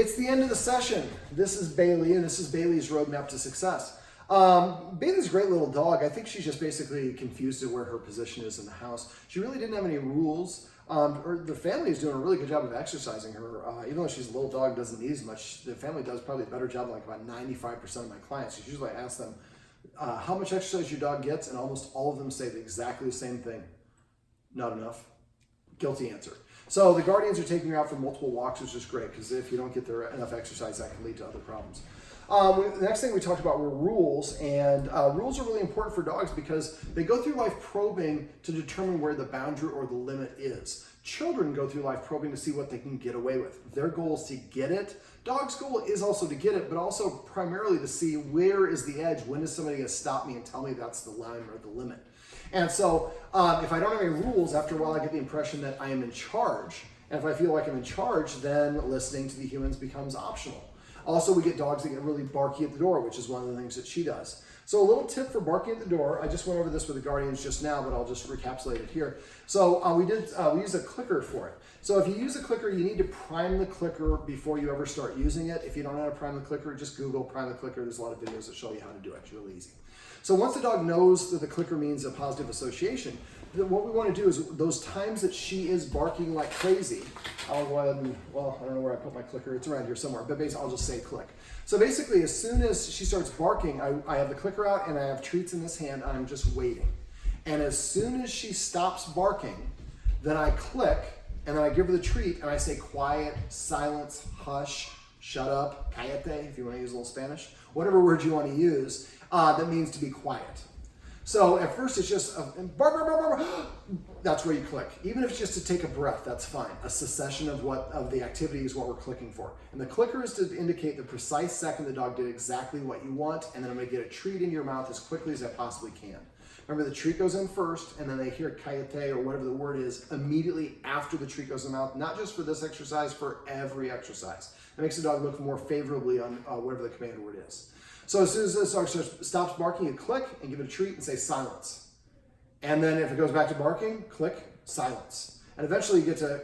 It's the end of the session. This is Bailey, and this is Bailey's roadmap to success. Bailey's a great little dog. I think she's just basically confused at where her position is in the house. She really didn't have any rules. The family is doing a really good job of exercising her. Even though she's a little dog, doesn't need as much, the family does probably a better job than like about 95% of my clients. Usually I ask them, how much exercise your dog gets, and almost all of them say exactly the same thing. Not enough. Guilty answer. So the guardians are taking her out for multiple walks, which is great, because if you don't get there enough exercise, that can lead to other problems. The next thing we talked about were rules, and rules are really important for dogs because they go through life probing to determine where the boundary or the limit is. Children go through life probing to see what they can get away with. Their goal is to get it. Dog's goal is also to get it, but also primarily to see where is the edge. When is somebody going to stop me and tell me that's the line or the limit? And so if I don't have any rules, after a while I get the impression that I am in charge. And if I feel like I'm in charge, then listening to the humans becomes optional. Also, we get dogs that get really barky at the door, which is one of the things that she does. So a little tip for barking at the door. I just went over this with the guardians just now, but I'll just recapitulate it here. So we use a clicker for it. So if you use a clicker, you need to prime the clicker before you ever start using it. If you don't know how to prime the clicker, just Google prime the clicker. There's a lot of videos that show you how to do it. It's really easy. So once the dog knows that the clicker means a positive association, then what we want to do is those times that she is barking like crazy, I'll go ahead and, well, I don't know where I put my clicker. It's around here somewhere, but basically I'll just say click. So basically, as soon as she starts barking, I have the clicker out and I have treats in this hand and I'm just waiting. And as soon as she stops barking, then I click and then I give her the treat and I say quiet, silence, hush, shut up, cállate, if you want to use a little Spanish, whatever word you want to use, that means to be quiet. So at first it's just bark, bark, bark, bark. That's where you click. Even if it's just to take a breath, that's fine. A cessation of the activity is what we're clicking for. And the clicker is to indicate the precise second the dog did exactly what you want, and then I'm going to get a treat in your mouth as quickly as I possibly can. Remember, the treat goes in first, and then they hear cállate or whatever the word is immediately after the treat goes in the mouth, not just for this exercise, for every exercise. It makes the dog look more favorably on whatever the command word is. So as soon as the dog stops barking, you click and give it a treat and say silence. And then if it goes back to barking, click, silence. And eventually you get to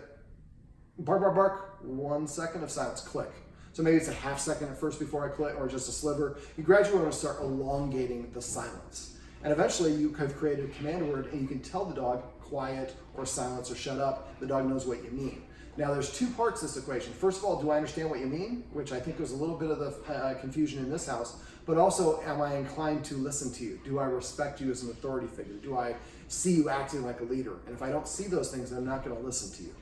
bark, bark, bark, 1 second of silence, click. So maybe it's a half second at first before I click, or just a sliver. You gradually want to start elongating the silence. And eventually you have created a command word and you can tell the dog quiet or silence or shut up. The dog knows what you mean. Now there's two parts to this equation. First of all, do I understand what you mean? Which I think was a little bit of the confusion in this house. But also, am I inclined to listen to you? Do I respect you as an authority figure? Do I see you acting like a leader? And if I don't see those things, then I'm not going to listen to you.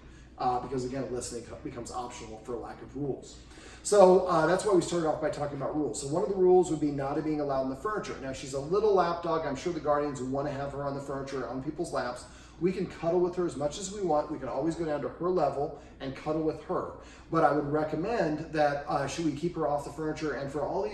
Because again, listening becomes optional for lack of rules. So that's why we started off by talking about rules. So one of the rules would be not being allowed on the furniture. Now she's a little lap dog. I'm sure the guardians would want to have her on the furniture, on people's laps. We can cuddle with her as much as we want. We can always go down to her level and cuddle with her. But I would recommend that should we keep her off the furniture, and for all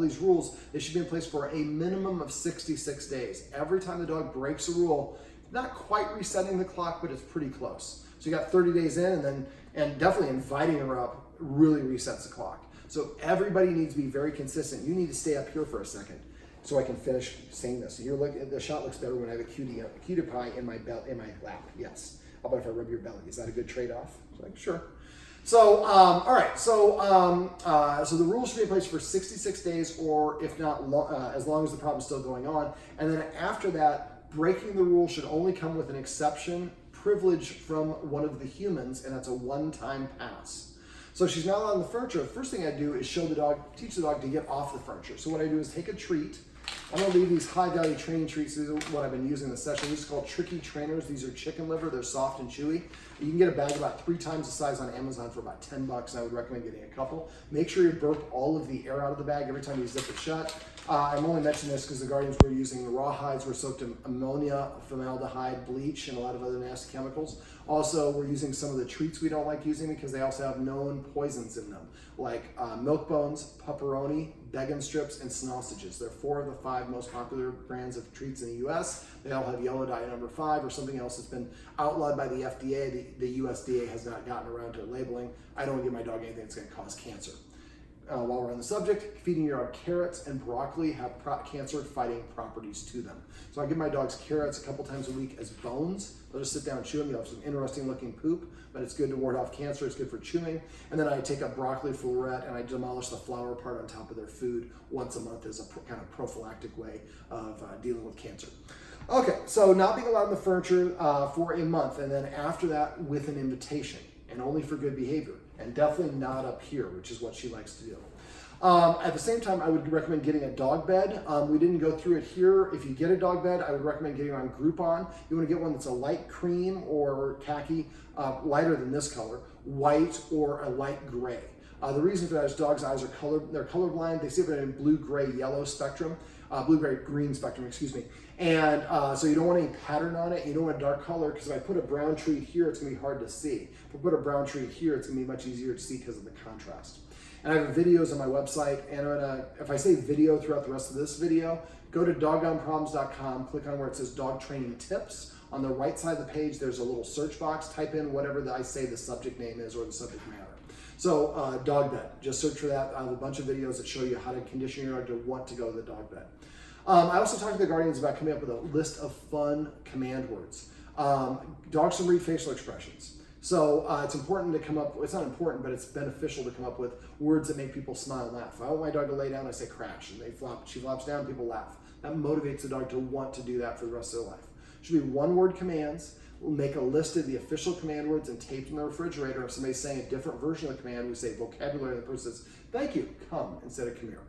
these rules, they should be in place for a minimum of 66 days. Every time the dog breaks a rule, not quite resetting the clock, but it's pretty close. So you got 30 days in, and definitely inviting her up really resets the clock. So everybody needs to be very consistent. You need to stay up here for a second so I can finish saying this. The shot looks better when I have a cutie pie in my lap. Yes. How about if I rub your belly? Is that a good trade-off? Like, sure. So, all right. So the rules should be in place for 66 days, or if not, as long as the problem's still going on. And then after that, breaking the rule should only come with an exception, privilege from one of the humans, and that's a one-time pass. So she's not on the furniture. The first thing I do is teach the dog to get off the furniture. So what I do is take a treat. I'm going to leave these high-value training treats. These are what I've been using in the session. These are called Tricky Trainers. These are chicken liver. They're soft and chewy. You can get a bag about 3 times the size on Amazon for about $10, and I would recommend getting a couple. Make sure you burp all of the air out of the bag every time you zip it shut. I'm only mentioning this because the guardians were using the raw hides were soaked in ammonia, formaldehyde, bleach, and a lot of other nasty chemicals. Also, we're using some of the treats we don't like using because they also have known poisons in them, like milk bones, pepperoni, Beggin strips, and sausages. They're 4 of the 5 most popular brands of treats in the U.S. They all have yellow dye number 5 or something else that's been outlawed by the FDA. The USDA has not gotten around to labeling. I don't want to give my dog anything that's going to cause cancer. while we're on the subject, feeding your dog carrots and broccoli have cancer-fighting properties to them. So I give my dogs carrots a couple times a week as bones. They'll just sit down and chew them. You'll have some interesting looking poop, but it's good to ward off cancer. It's good for chewing. And then I take a broccoli floret and I demolish the flower part on top of their food once a month as a kind of prophylactic way of dealing with cancer. Okay, so not being allowed in the furniture for a month, and then after that with an invitation, and only for good behavior, and definitely not up here, which is what she likes to do. At the same time, I would recommend getting a dog bed. We didn't go through it here. If you get a dog bed, I would recommend getting on Groupon. You want to get one that's a light cream or khaki, lighter than this color, white or a light gray. The reason for that is dogs' eyes are they're colorblind. They see it in blue, gray, yellow spectrum, blue, gray, green spectrum, excuse me. And so you don't want any pattern on it. You don't want a dark color, because if I put a brown tree here, it's gonna be hard to see. If I put a brown tree here, it's gonna be much easier to see because of the contrast. And I have videos on my website, and if I say video throughout the rest of this video, go to doggoneproblems.com, click on where it says dog training tips. On the right side of the page, there's a little search box. Type in whatever I say the subject name is or the subject matter. So dog bed, just search for that. I have a bunch of videos that show you how to condition your dog to want to go to the dog bed. I also talked to the Guardians about coming up with a list of fun command words. Dogs can read facial expressions. So it's important to come up, it's not important, but it's beneficial to come up with words that make people smile and laugh. If I want my dog to lay down, I say crash, and she flops down, people laugh. That motivates the dog to want to do that for the rest of their life. It should be one-word commands. We'll make a list of the official command words and tape them in the refrigerator. If somebody's saying a different version of the command, we say vocabulary, and the person says, thank you, come, instead of come here.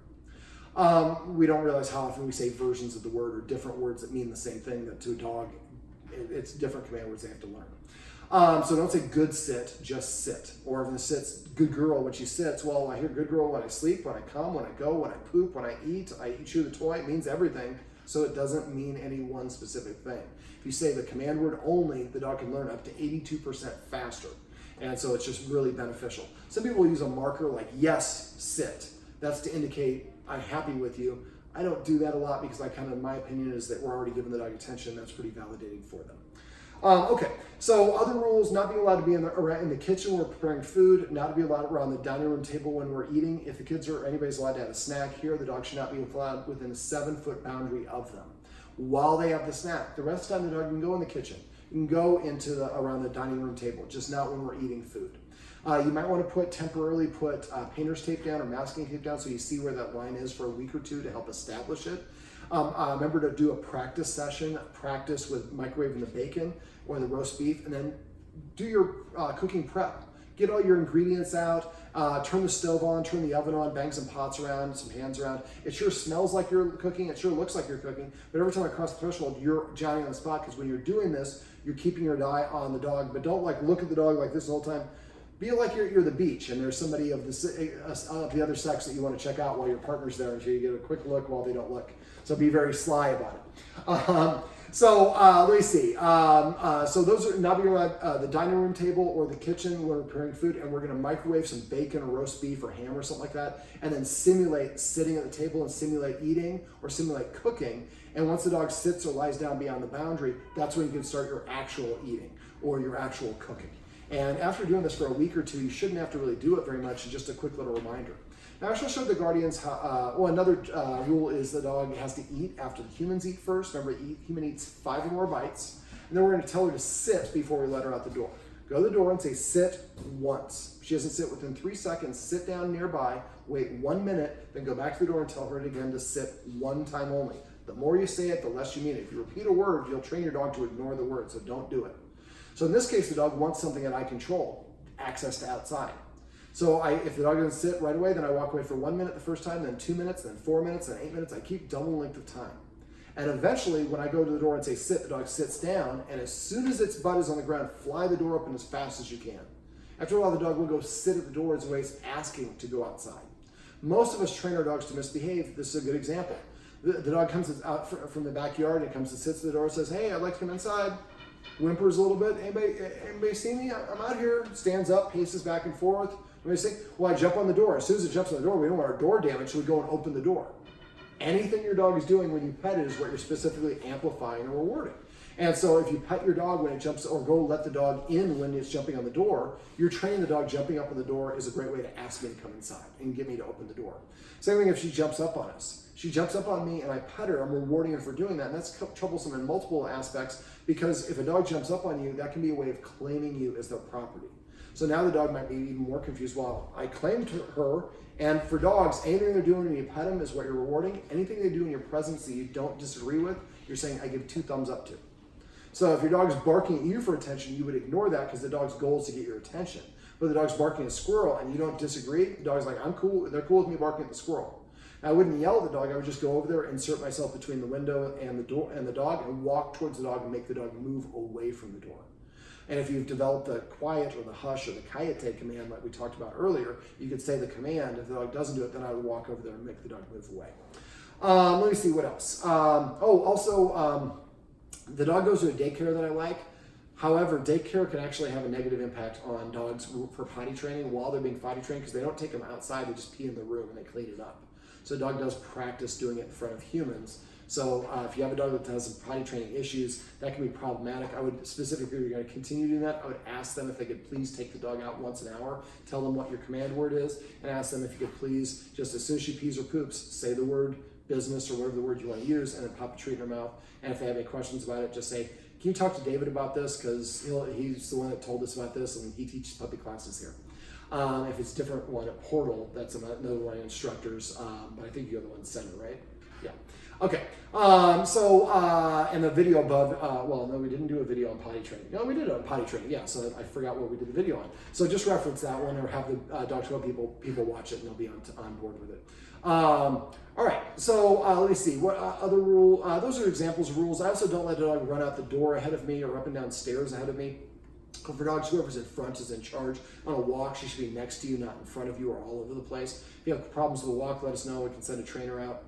We don't realize how often we say versions of the word or different words that mean the same thing, that to a dog, it's different command words they have to learn. So don't say good sit, just sit. Or if it sits, good girl when she sits, well, I hear good girl when I sleep, when I come, when I go, when I poop, when I chew the toy. It means everything, so it doesn't mean any one specific thing. If you say the command word only, the dog can learn up to 82% faster. And so it's just really beneficial. Some people use a marker like yes, sit. That's to indicate I'm happy with you. I don't do that a lot because my opinion is that we're already giving the dog attention. That's pretty validating for them. Okay, so other rules: not being allowed to be in the kitchen when we're preparing food, not to be allowed around the dining room table when we're eating. If the kids or anybody's allowed to have a snack here, the dog should not be allowed within a 7-foot boundary of them while they have the snack. The rest of the time, the dog can go in the kitchen. You can go around the dining room table, just not when we're eating food. You might want to temporarily put painter's tape down or masking tape down so you see where that line is for a week or two to help establish it. Remember to do a practice session, practice with microwaving the bacon or the roast beef, and then do your cooking prep. Get all your ingredients out, turn the stove on, turn the oven on, bang some pots around, some pans around. It sure smells like you're cooking, it sure looks like you're cooking, but every time I cross the threshold, you're jotting on the spot, because when you're doing this, you're keeping your eye on the dog, but don't look at the dog like this the whole time. Be like you're the beach and there's somebody of the other sex that you want to check out while your partner's there, until you get a quick look while they don't look. So be very sly about it. Let me see. So those are not being allowed the dining room table or the kitchen when we're preparing food, and we're going to microwave some bacon or roast beef or ham or something like that, and then simulate sitting at the table and simulate eating or simulate cooking. And once the dog sits or lies down beyond the boundary, that's when you can start your actual eating or your actual cooking. And after doing this for a week or two, you shouldn't have to really do it very much. Just a quick little reminder. Now, I showed the Guardians how, another rule is the dog has to eat after the humans eat first. Remember, human eats 5 or more bites. And then we're going to tell her to sit before we let her out the door. Go to the door and say sit once. If she doesn't sit within 3 seconds, sit down nearby, wait 1 minute, then go back to the door and tell her again to sit 1 time only. The more you say it, the less you mean it. If you repeat a word, you'll train your dog to ignore the word, so don't do it. So in this case, the dog wants something that I control, access to outside. So if the dog doesn't sit right away, then I walk away for 1 minute the first time, then 2 minutes, then 4 minutes, then 8 minutes. I keep double length of time. And eventually, when I go to the door and say sit, the dog sits down, and as soon as its butt is on the ground, fly the door open as fast as you can. After a while, the dog will go sit at the door as a way of asking to go outside. Most of us train our dogs to misbehave. This is a good example. The dog comes out from the backyard and comes and sits at the door and says, hey, I'd like to come inside. Whimpers a little bit. Anybody see me? I'm out here. Stands up, paces back and forth. Anybody see? Well, I jump on the door. As soon as it jumps on the door, we don't want our door damaged, so we go and open the door. Anything your dog is doing when you pet it is what you're specifically amplifying or rewarding. And so if you pet your dog when it jumps, or go let the dog in when it's jumping on the door, you're training the dog. Jumping up on the door is a great way to ask me to come inside and get me to open the door. Same thing if she jumps up on us. She jumps up on me and I pet her, I'm rewarding her for doing that. And that's troublesome in multiple aspects, because if a dog jumps up on you, that can be a way of claiming you as their property. So now the dog might be even more confused. Well, I claimed her, and for dogs, anything they're doing when you pet them is what you're rewarding. Anything they do in your presence that you don't disagree with, you're saying, I give 2 thumbs up to. So if your dog's barking at you for attention, you would ignore that because the dog's goal is to get your attention. But the dog's barking at a squirrel and you don't disagree, the dog's like, I'm cool, they're cool with me barking at the squirrel. Now, I wouldn't yell at the dog, I would just go over there, insert myself between the window and the door and the dog, and walk towards the dog and make the dog move away from the door. And if you've developed the quiet or the hush or the kayate command like we talked about earlier, you could say the command. If the dog doesn't do it, then I would walk over there and make the dog move away. Let me see what else. The dog goes to a daycare that I like. However, daycare can actually have a negative impact on dogs for potty training while they're being potty trained, because they don't take them outside, they just pee in the room and they clean it up. So a dog does practice doing it in front of humans. So if you have a dog that has some potty training issues, that can be problematic. I would specifically, if you're going to continue doing that, I would ask them if they could please take the dog out once an hour, tell them what your command word is, and ask them if you could please, just as soon as she pees or poops, say the word business or whatever the word you want to use, and then pop a treat in her mouth. And if they have any questions about it, just say, can you talk to David about this? Because he's the one that told us about this, and he teaches puppy classes here. If it's a different one at Portal, that's another one of my instructors, but I think you're the one center, right? Yeah. Okay. And the video above, well, no, we didn't do a video on potty training. No, we did it on potty training. Yeah. So I forgot what we did the video on. So just reference that one, or have the Dog 12 people watch it, and they'll be on board with it. All right. So let me see. What other rule? Those are examples of rules. I also don't let a dog run out the door ahead of me or up and down stairs ahead of me. For dogs, whoever's in front is in charge. On a walk, she should be next to you, not in front of you or all over the place. If you have problems with a walk, let us know. We can send a trainer out.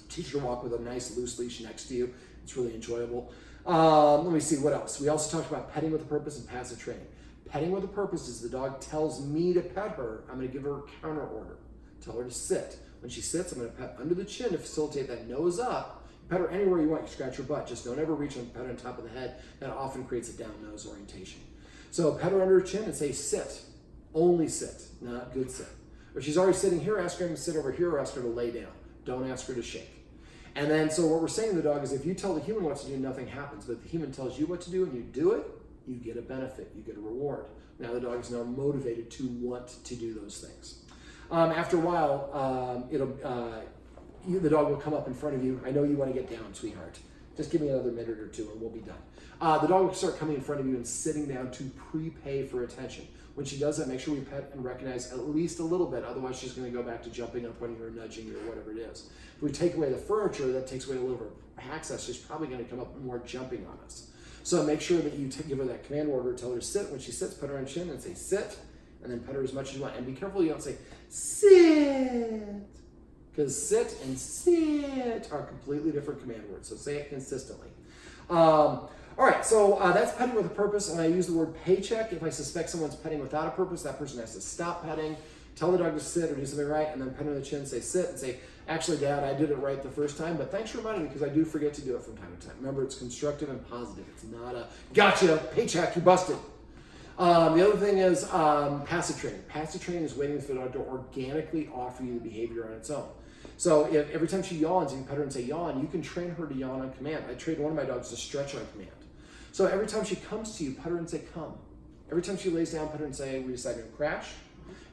Teach her to walk with a nice loose leash next to you. It's really enjoyable. Let me see, what else? We also talked about petting with a purpose and passive training. Petting with a purpose is the dog tells me to pet her. I'm going to give her a counter order. Tell her to sit. When she sits, I'm going to pet under the chin to facilitate that nose up. Pet her anywhere you want. You scratch her butt. Just don't ever reach and pet her on top of the head. That often creates a down nose orientation. So pet her under her chin and say sit. Only sit, not good sit. If she's already sitting here, ask her to sit over here, or ask her to lay down. Don't ask her to shake. And then, so what we're saying to the dog is, if you tell the human what to do, nothing happens. But if the human tells you what to do and you do it, you get a benefit, you get a reward. Now the dog is now motivated to want to do those things. After a while, the dog will come up in front of you. I know you want to get down, sweetheart. Just give me another minute or two and we'll be done. The dog will start coming in front of you and sitting down to prepay for attention. When she does that, make sure we pet and recognize at least a little bit. Otherwise, she's going to go back to jumping up on you or nudging you or whatever it is. If we take away the furniture, that takes away a little bit of access. She's probably going to come up more jumping on us. So make sure that you give her that command order, tell her to sit. When she sits, put her on chin and say sit, and then pet her as much as you want. And be careful you don't say sit, because sit and sit are completely different command words. So say it consistently. All right, so that's petting with a purpose, and I use the word paycheck. If I suspect someone's petting without a purpose, that person has to stop petting, tell the dog to sit or do something right, and then pet her on the chin, say sit, and say, actually, Dad, I did it right the first time, but thanks for reminding me, because I do forget to do it from time to time. Remember, it's constructive and positive. It's not a, gotcha, paycheck, you busted. The other thing is passive training. Passive training is waiting for the dog to organically offer you the behavior on its own. So if every time she yawns, you pet her and say yawn, you can train her to yawn on command. I trained one of my dogs to stretch on command. So every time she comes to you, pet her and say come. Every time she lays down, pet her and say we decided to crash.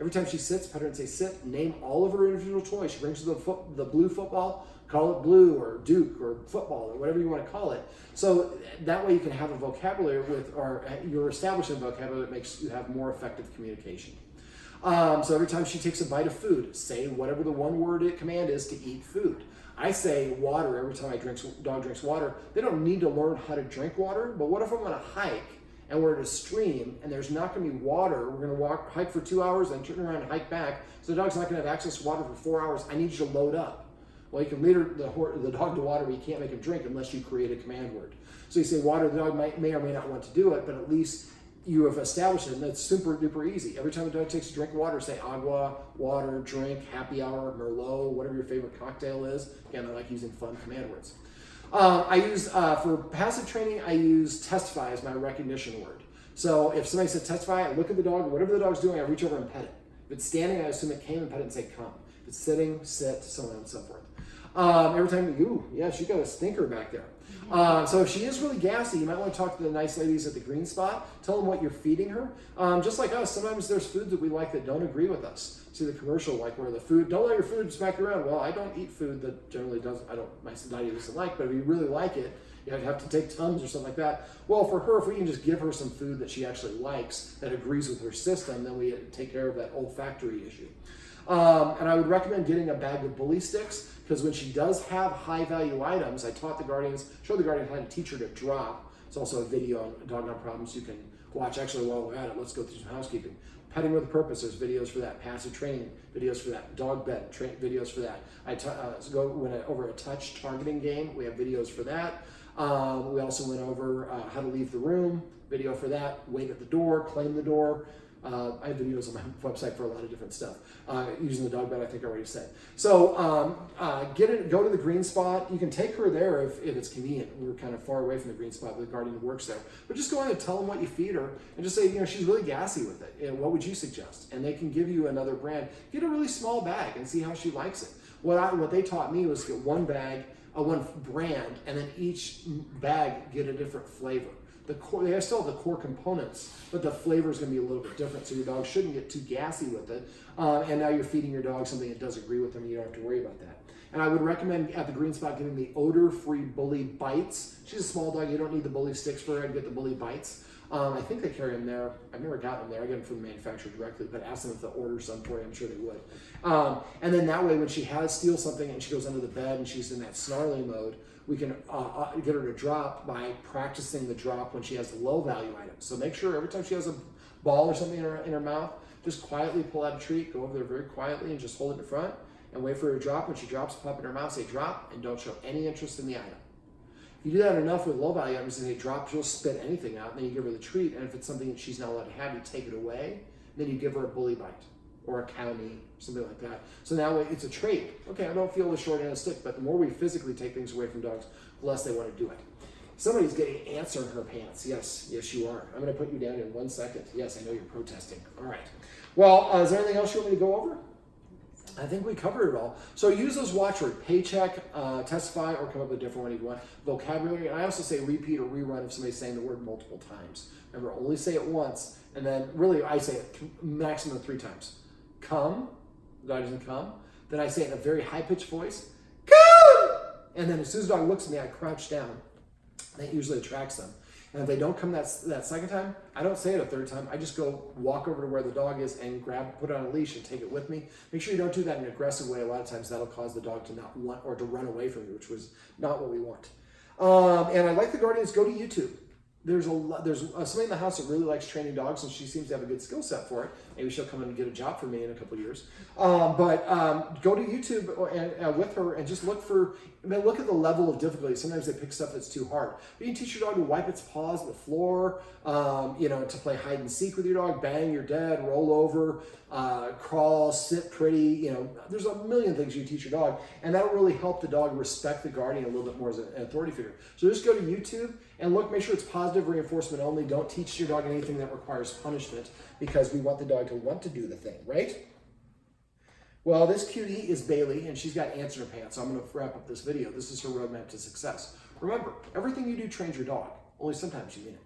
Every time she sits, pet her and say sit. Name all of her individual toys. She brings her the blue football, call it blue or Duke or football or whatever you want to call it. So that way you can have a vocabulary or you're establishing a vocabulary that makes you have more effective communication. So every time she takes a bite of food, say whatever the one word command is to eat food. I say water every time dog drinks water. They don't need to learn how to drink water, but what if I'm on a hike and we're at a stream and there's not going to be water? We're going to hike for 2 hours, then turn around and hike back. So the dog's not going to have access to water for 4 hours. I need you to load up. Well, you can lead the dog to water, but you can't make him drink unless you create a command word. So you say water, the dog may or may not want to do it, but at least you have established it, and that's super duper easy. Every time a dog takes a drink of water, say agua, water, drink, happy hour, Merlot, whatever your favorite cocktail is. Again, I like using fun command words. I use, for passive training, I use testify as my recognition word. So if somebody says testify, I look at the dog, and whatever the dog's doing, I reach over and pet it. If it's standing, I assume it came and pet it and say come. If it's sitting, sit, so on and so forth. Every time yeah, she got a stinker back there. So if she is really gassy, you might want to talk to the nice ladies at the green spot. Tell them what you're feeding her. Just like us, sometimes there's foods that we like that don't agree with us. See the commercial, like where the food, don't let your food smack you around. Well, I don't eat food that generally doesn't, my society doesn't like, but if you really like it, you have to take Tums or something like that. Well, for her, if we can just give her some food that she actually likes, that agrees with her system, then we take care of that olfactory issue. And I would recommend getting a bag of bully sticks, because when she does have high value items, I showed the guardians how to teach her to drop. It's also a video on Dog Not Problems you can watch. Actually, while we're at it, let's go through some housekeeping. Petting with a purpose, there's videos for that. Passive training, videos for that. Dog bed, videos for that. Over a touch targeting game, we have videos for that. We also went over how to leave the room, video for that. Wait at the door, claim the door. I have videos on my website for a lot of different stuff. Using the dog bed, I think I already said. So go to the green spot. You can take her there if it's convenient. We're kind of far away from the green spot, but the guardian works there. But just go in and tell them what you feed her, and just say, she's really gassy with it. And what would you suggest? And they can give you another brand. Get a really small bag and see how she likes it. What they taught me was get one bag, one brand, and then each bag get a different flavor. They still have the core components, but the flavor is going to be a little bit different. So your dog shouldn't get too gassy with it. And now you're feeding your dog something that does agree with them, and you don't have to worry about that. And I would recommend at the green spot getting the odor-free bully bites. She's a small dog. You don't need the bully sticks for her. I'd get the bully bites. I think they carry them there. I've never gotten them there. I get them from the manufacturer directly, but ask them if they'll order some for you. I'm sure they would. And then that way, when she steals something and she goes under the bed and she's in that snarling mode, we can get her to drop by practicing the drop when she has low value items. So make sure every time she has a ball or something in her mouth, just quietly pull out a treat, go over there very quietly and just hold it in front and wait for her to drop. When she drops, pop in her mouth, say drop, and don't show any interest in the item. If you do that enough with low value items and they drop, she'll spit anything out, and then you give her the treat, and if it's something that she's not allowed to have, you take it away, and then you give her a bully bite or a cow knee, something like that. So now it's a trade. Okay, I don't feel the short end of the stick, but the more we physically take things away from dogs, the less they want to do it. Somebody's getting ants in her pants. Yes, you are. I'm going to put you down in 1 second. Yes, I know you're protesting. All right. Well, is there anything else you want me to go over? I think we covered it all. So use those watchwords, paycheck, testify, or come up with a different one if you want. Vocabulary, and I also say repeat or rerun if somebody's saying the word multiple times. Remember, only say it once, and then really I say it maximum 3 times. Come, the dog doesn't come. Then I say it in a very high-pitched voice, come! And then as soon as the dog looks at me, I crouch down. That usually attracts them. And if they don't come that second time, I don't say it a third time. I just go walk over to where the dog is and put it on a leash and take it with me. Make sure you don't do that in an aggressive way. A lot of times that'll cause the dog to not want or to run away from you, which was not what we want. And I like the guardians, go to YouTube. There's somebody in the house that really likes training dogs, and she seems to have a good skill set for it. Maybe she'll come in and get a job for me in a couple of years. But go to YouTube with her and just look at the level of difficulty. Sometimes they pick stuff that's too hard. But you can teach your dog to wipe its paws on the floor, to play hide and seek with your dog, bang, you're dead, roll over, crawl, sit pretty. There's a million things you can teach your dog, and that'll really help the dog respect the guardian a little bit more as an authority figure. So just go to YouTube and look, make sure it's positive reinforcement only. Don't teach your dog anything that requires punishment, because we want the dog to want to do the thing, right? Well, this cutie is Bailey, and she's got ants in her pants, so I'm going to wrap up this video. This is her roadmap to success. Remember, everything you do trains your dog, only sometimes you mean it.